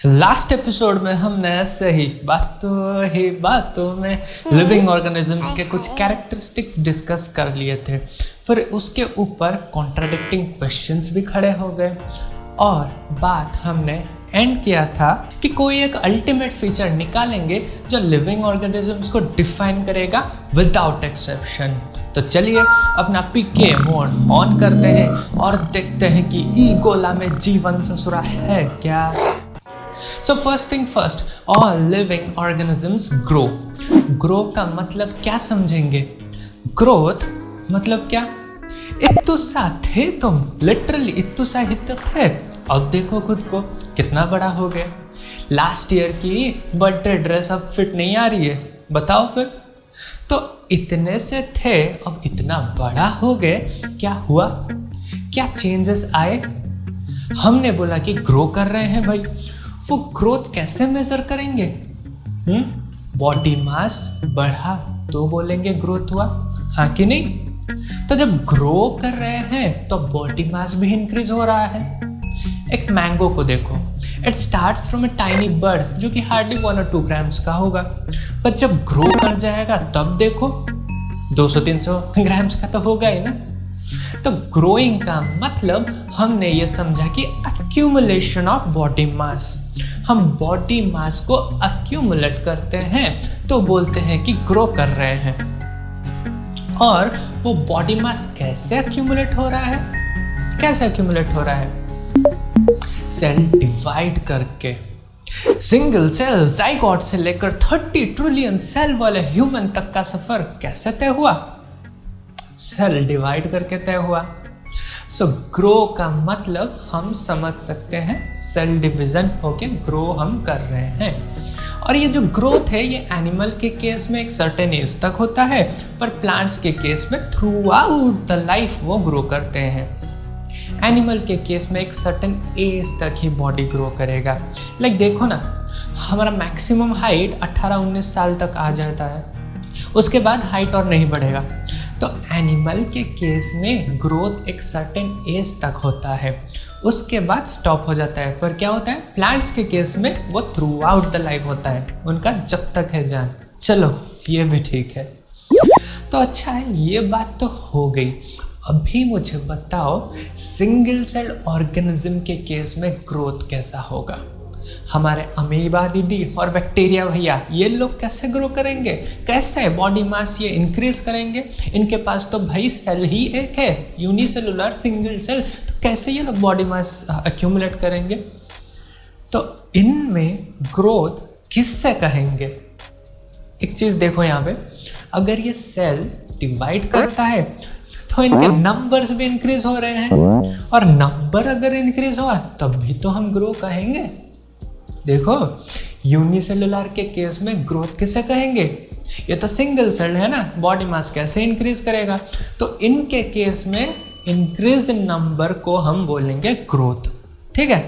Last episode में हमने ऐसे ही बातों में लिविंग ऑर्गेनिजम्स के कुछ कैरेक्टरिस्टिक्स डिस्कस कर लिए थे। फिर उसके ऊपर कॉन्ट्राडिक्टिंग क्वेश्चंस भी खड़े हो गए और बात हमने एंड किया था कि कोई एक अल्टीमेट फीचर निकालेंगे जो लिविंग ऑर्गेनिजम्स को डिफाइन करेगा विदाउट एक्सेप्शन। तो चलिए अपना पीके मोड ऑन करते हैं और देखते हैं कि ई गोला में जीवन ससुरा है क्या। So first thing first, all living organisms grow. Grow का मतलब क्या समझेंगे? Growth मतलब क्या? इत्तु सा थे तुम, लिटरली इत्तु सा ही तो थे। अब देखो खुद को कितना बड़ा हो गए। लास्ट ईयर की बर्थडे ड्रेस अब फिट नहीं आ रही है, बताओ फिर। तो इतने से थे अब इतना बड़ा हो गए, क्या हुआ? क्या चेंजेस आए? हमने बोला कि ग्रो कर रहे हैं भाई। वो ग्रोथ कैसे मेजर करेंगे? बॉडी मास बढ़ा तो बोलेंगे ग्रोथ हुआ, हाँ कि नहीं? तो जब ग्रो कर रहे हैं तो बॉडी मास भी इंक्रीज हो रहा है। एक मैंगो को देखो, it start from a tiny bird जो कि हार्डली 1 और 2 ग्राम्स का होगा, पर जब ग्रो कर जाएगा तब देखो 200-300 ग्राम्स का तो होगा ही ना। तो ग्रोइंग का मतलब हमने ये समझा कि अक्यूमुलेशन ऑफ बॉडी मास। हम बॉडी मास को अक्यूमुलेट करते हैं तो बोलते हैं कि ग्रो कर रहे हैं। और वो बॉडी मास कैसे अक्यूमुलेट हो रहा है? कैसे अक्यूमुलेट हो रहा है? सेल डिवाइड करके। सिंगल सेल जाइगोट से लेकर 30 ट्रिलियन सेल वाले ह्यूमन तक का सफर कैसे तय हुआ? सेल डिवाइड करके तय हुआ। सो ग्रो का मतलब हम समझ सकते हैं सेल डिवीजन होके ग्रो हम कर रहे हैं। और ये जो ग्रोथ है ये एनिमल के केस में एक सर्टेन एज तक होता है, पर प्लांट्स के केस में थ्रू आउट द लाइफ वो ग्रो करते हैं। एनिमल के केस में एक सर्टेन एज तक ही बॉडी ग्रो करेगा। लाइक देखो ना, हमारा मैक्सिमम हाइट 18-19 साल तक आ जाता है, उसके बाद हाइट और नहीं बढ़ेगा। तो एनिमल के केस में ग्रोथ एक सर्टेन एज तक होता है, उसके बाद स्टॉप हो जाता है। पर क्या होता है प्लांट्स के केस में वो थ्रू आउट द लाइफ होता है, उनका जब तक है जान। चलो ये भी ठीक है। तो अच्छा है, ये बात तो हो गई। अभी मुझे बताओ सिंगल सेल ऑर्गेनिज्म के केस में ग्रोथ कैसा होगा? हमारे अमीबा दीदी और बैक्टीरिया भैया ये लोग कैसे ग्रो करेंगे? कैसे बॉडी मास ये इंक्रीज करेंगे? इनके पास तो भाई सेल ही एक है, यूनिसेलुलर सिंगल सेल, तो कैसे ये लोग बॉडी मास एक्यूमुलेट करेंगे? तो इनमें ग्रोथ किससे कहेंगे? एक चीज देखो यहाँ पे, अगर ये सेल डिवाइड करता है तो इनके नंबर्स भी इंक्रीज हो रहे हैं, और नंबर अगर इंक्रीज हुआ तब भी तो हम ग्रो कहेंगे। देखो यूनिसेलुलर के केस में ग्रोथ किसे कहेंगे? ये तो सिंगल सेल है ना, बॉडी मास कैसे इंक्रीज करेगा? तो इनके केस में इंक्रीज नंबर को हम बोलेंगे ग्रोथ। ठीक है,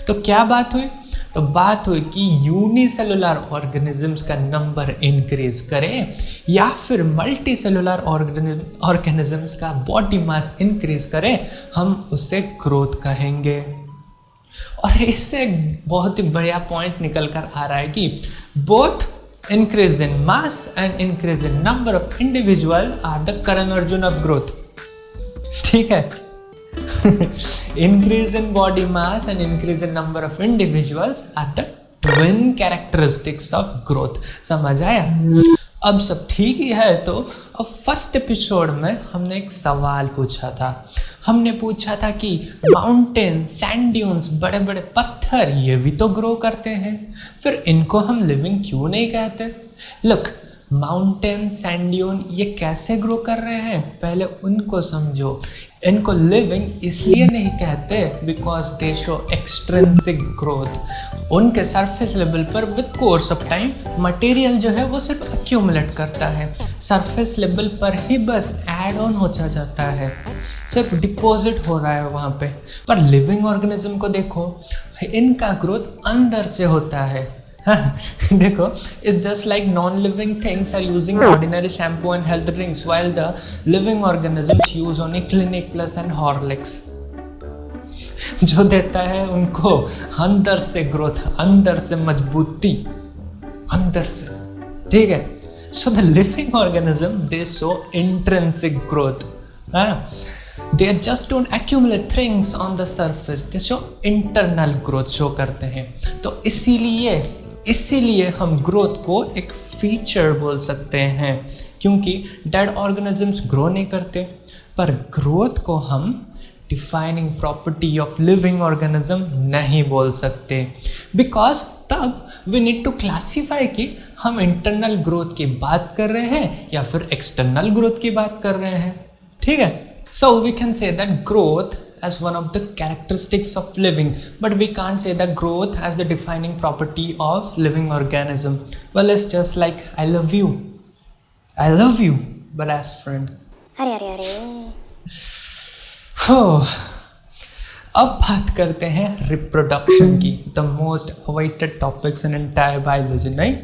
तो क्या बात हुई? तो बात हुई कि यूनिसेलुलर ऑर्गेनिजम्स का नंबर इंक्रीज करें या फिर मल्टी सेलुलर ऑर्गेनिजम्स का बॉडी मास इंक्रीज करें, हम उसे ग्रोथ कहेंगे। और इससे बहुत ही बढ़िया पॉइंट निकल कर आ रहा है कि both increase in mass and increase in number of individual are the criterion of growth. ठीक है, increase in body mass and increase in number of individuals are the twin characteristics of growth। समझ आया? अब सब ठीक ही है। तो अब फर्स्ट एपिसोड में हमने एक सवाल पूछा था। हमने पूछा था कि माउंटेन, सैंड ड्यून्स, बड़े बड़े पत्थर ये भी तो ग्रो करते हैं, फिर इनको हम लिविंग क्यों नहीं कहते? लुक, माउंटेन, सैंड ड्यून ये कैसे ग्रो कर रहे हैं पहले उनको समझो। इनको लिविंग इसलिए नहीं कहते because they show extrinsic growth. उनके सरफेस लेवल पर with course of time material जो है वो सिर्फ अक्यूमुलेट करता है, सरफेस लेवल पर ही बस ऐड ऑन होता जाता है, सिर्फ डिपॉजिट हो रहा है वहाँ पे। पर लिविंग ऑर्गेनिज्म को देखो, इनका ग्रोथ अंदर से होता है। देखो, it's just like non-living things are using ordinary shampoo and health drinks while the living organisms use only Clinic Plus and Horlicks. जो देता है उनको अंदर से ग्रोथ, अंदर से मजबूती, अंदर से, ठीक है। So the living organism they show intrinsic growth, they just don't accumulate things on the surface, they show internal growth show करते हैं। तो इसीलिए हम ग्रोथ को एक फीचर बोल सकते हैं, क्योंकि डेड ऑर्गेनिजम्स ग्रो नहीं करते, पर ग्रोथ को हम defining property of living organism नहीं बोल सकते, बिकॉज तब वी नीड टू क्लासीफाई कि हम इंटरनल ग्रोथ की बात कर रहे हैं या फिर एक्सटर्नल ग्रोथ की बात कर रहे हैं, ठीक है। So we can say that growth as one of the characteristics of living, but we can't say that growth as the defining property of living organism. Well, it's just like I love you, but as friend. अरे अब बात करते हैं reproduction की, the most avoided topics in entire biology. नहीं,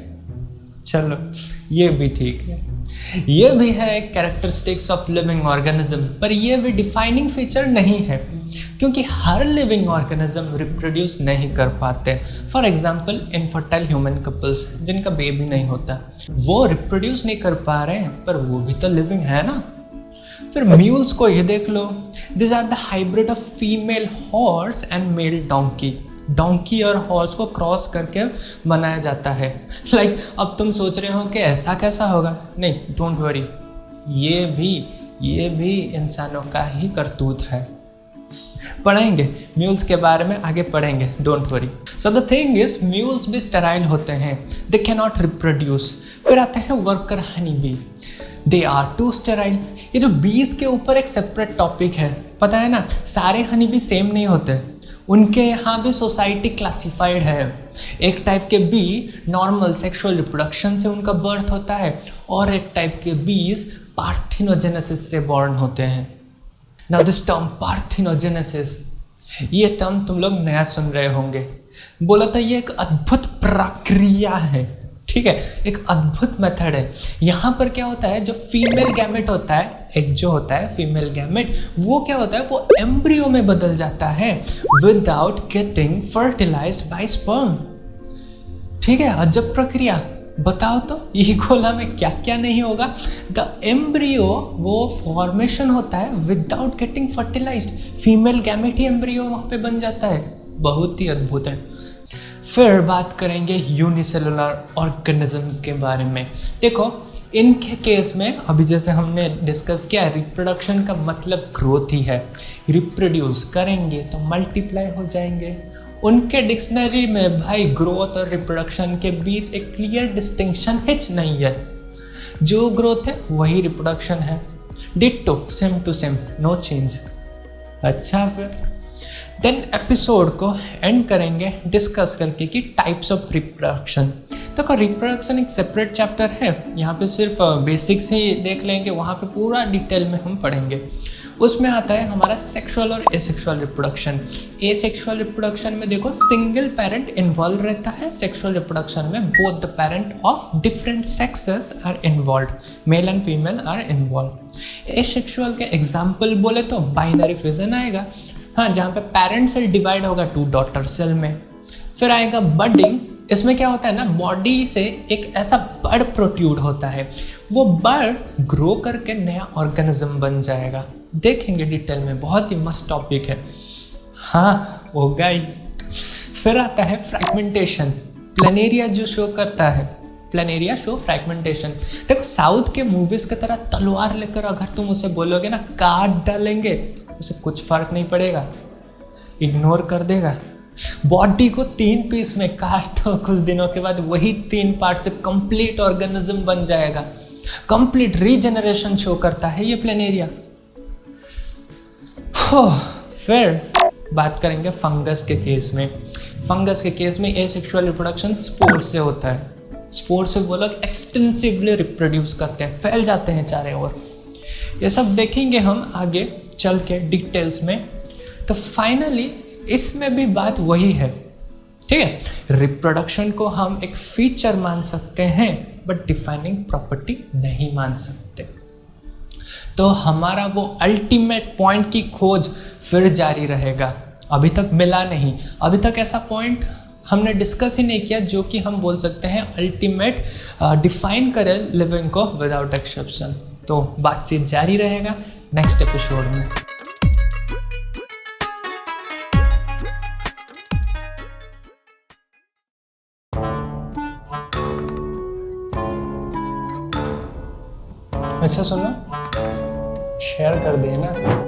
चलो ये भी ठीक है, ये भी है एक कैरेक्टरिस्टिक्स ऑफ लिविंग ऑर्गेनिज्म, पर ये भी डिफाइनिंग फीचर नहीं है, क्योंकि हर लिविंग ऑर्गेनिज्म रिप्रोड्यूस नहीं कर पाते। For example infertile human couples जिनका बेबी नहीं होता, वो रिप्रोड्यूस नहीं कर पा रहे हैं, पर वो भी तो लिविंग है ना। फिर म्यूल्स को ये देख लो, this are the hybrid of female horse and male donkey. Donkey और हॉर्स को क्रॉस करके बनाया जाता है। अब तुम सोच रहे हो कि ऐसा कैसा होगा, नहीं, डोंट वरी, ये भी इंसानों का ही करतूत है। पढ़ेंगे म्यूल्स के बारे में, आगे पढ़ेंगे, don't worry. So the thing is, mules भी स्टेराइल होते हैं, दे कैन नॉट रिप्रोड्यूस। फिर आते हैं worker honey bee, they are too sterile. ये जो बीज के ऊपर एक सेपरेट टॉपिक है, पता है ना, सारे हनी बी सेम नहीं होते, उनके यहाँ भी सोसाइटी क्लासिफाइड है। एक टाइप के बी नॉर्मल सेक्सुअल रिप्रोडक्शन से उनका बर्थ होता है, और एक टाइप के बीज पार्थिनोजेनेसिस से बॉर्न होते हैं। नाउ दिस टर्म पार्थिनोजेनेसिस, ये टर्म तुम लोग नया सुन रहे होंगे। बोला था ये एक अद्भुत प्रक्रिया है, ठीक है, एक अद्भुत मेथड है। यहाँ पर क्या होता है, जो फीमेल गैमेट होता है, एक जो होता है फीमेल गैमेट, वो क्या होता है, वो एम्ब्रियो में बदल जाता है without getting fertilised by sperm. ठीक है, अजब प्रक्रिया। बताओ तो ये गोला में क्या क्या नहीं होगा। द एम्ब्रियो वो फॉर्मेशन होता है without getting fertilized, female gamete ही एम्ब्रियो वहाँ पे बन जाता है। बहुत ही अद्भुत है। फिर बात करेंगे यूनिसेलुलर ऑर्गेनिज्म के बारे में। देखो इनके केस में अभी जैसे हमने डिस्कस किया, रिप्रोडक्शन का मतलब ग्रोथ ही है। रिप्रोड्यूस करेंगे तो मल्टीप्लाई हो जाएंगे। उनके डिक्शनरी में भाई ग्रोथ और रिप्रोडक्शन के बीच एक क्लियर डिस्टिंक्शन हिच नहीं है। जो ग्रोथ है वही रिप्रोडक्शन है, ditto, same to same, no change. अच्छा, फिर देन एपिसोड को एंड करेंगे डिस्कस करके कि टाइप्स ऑफ रिप्रोडक्शन। तो रिप्रोडक्शन एक सेपरेट चैप्टर है, यहाँ पे सिर्फ बेसिक्स ही देख लेंगे, वहाँ पे पूरा डिटेल में हम पढ़ेंगे। उसमें आता है हमारा सेक्सुअल और एसेक्सुअल रिप्रोडक्शन। एसेक्सुअल रिप्रोडक्शन में देखो सिंगल पेरेंट इन्वॉल्व रहता है, सेक्सुअल रिप्रोडक्शन में both the parent of different sexes are involve, male and female are involve. Asexual के एग्जाम्पल बोले तो बाइनरी फिजन आएगा, हाँ, जहाँ पे पेरेंट सेल डिवाइड होगा 2 डॉटर सेल में। फिर आएगा बडिंग, इसमें क्या होता है ना, बॉडी से एक ऐसा बड प्रोट्यूड होता है, वो बड ग्रो करके नया ऑर्गेनिज्म बन जाएगा। देखेंगे डिटेल में, बहुत ही मस्त टॉपिक है। हाँ, होगा ही। फिर आता है फ्रैगमेंटेशन। प्लेनेरिया जो शो करता है, प्लेनेरिया शो फ्रैगमेंटेशन। देखो साउथ के मूवीज की तरह तलवार लेकर अगर तुम उसे बोलोगे ना काट डालेंगे, उसे कुछ फर्क नहीं पड़ेगा, इग्नोर कर देगा। बॉडी को 3 पीस में काट दो, कुछ दिनों के बाद वही 3 पार्ट से कंप्लीट ऑर्गेनिज्म बन जाएगा। कंप्लीट रीजनरेशन शो करता है ये प्लेनेरिया। फिर बात करेंगे फंगस के केस में। फंगस के केस में एसेक्सुअल रिप्रोडक्शन स्पोर से होता है। स्पोर से वो लोग एक्सटेंसिवली रिप्रोड्यूस करते हैं, फैल जाते हैं चारे ओर। ये सब देखेंगे हम आगे चल के डिटेल्स में। तो फाइनली इसमें भी बात वही है, ठीक है। रिप्रोडक्शन को हम एक फीचर मान सकते हैं बट डिफाइनिंग प्रॉपर्टी नहीं मान सकते। तो हमारा वो अल्टीमेट पॉइंट की खोज फिर जारी रहेगा। अभी तक मिला नहीं, अभी तक ऐसा पॉइंट हमने डिस्कस ही नहीं किया जो कि हम बोल सकते हैं अल्टीमेट डिफाइन करे लिविंग को विदाउट एक्सेप्शन। तो बातचीत जारी रहेगा नेक्स्ट एपिसोड में। अच्छा सुनो, शेयर कर दिए ना।